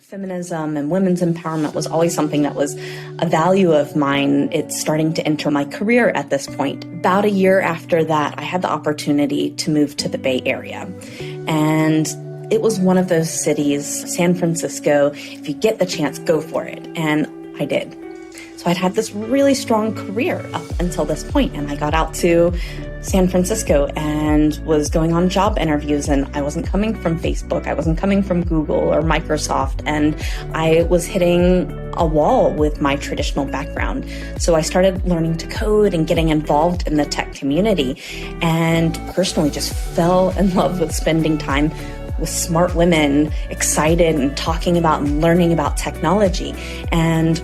Feminism and women's empowerment was always something that was a value of mine. It's starting to enter my career at this point. About a year after that, I had the opportunity to move to the Bay Area. And it was one of those cities, San Francisco, if you get the chance, go for it. And I did. So I'd had this really strong career up until this point, and I got out to San Francisco and was going on job interviews, and I wasn't coming from Facebook, I wasn't coming from Google or Microsoft, and I was hitting a wall with my traditional background. So I started learning to code and getting involved in the tech community, and personally just fell in love with spending time with smart women, excited and talking about and learning about technology. And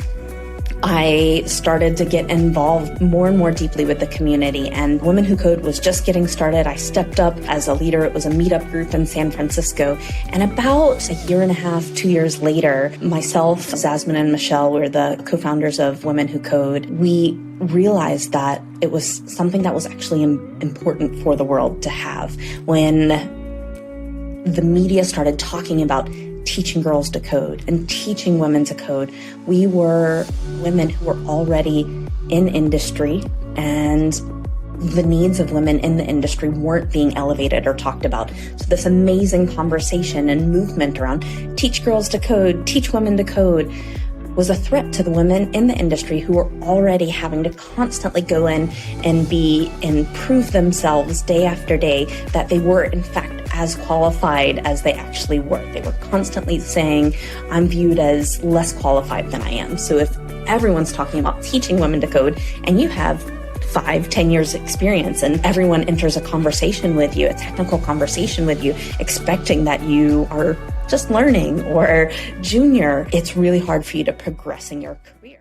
I started to get involved more and more deeply with the community, and Women Who Code was just getting started. I stepped up as a leader. It was a meetup group in San Francisco. And about a year and a half, 2 years later, myself, Zasmine, and Michelle were the co-founders of Women Who Code. We realized that it was something that was actually important for the world to have. When the media started talking about teaching girls to code and teaching women to code, we were women who were already in industry, and the needs of women in the industry weren't being elevated or talked about. So this amazing conversation and movement around teach girls to code, teach women to code, was a threat to the women in the industry who were already having to constantly go in and prove themselves day after day that they were in fact as qualified as they actually were. They were constantly saying, I'm viewed as less qualified than I am. So if everyone's talking about teaching women to code and you have 5-10 years experience and everyone enters a conversation with you, a technical conversation with you, expecting that you are just learning or junior, it's really hard for you to progress in your career.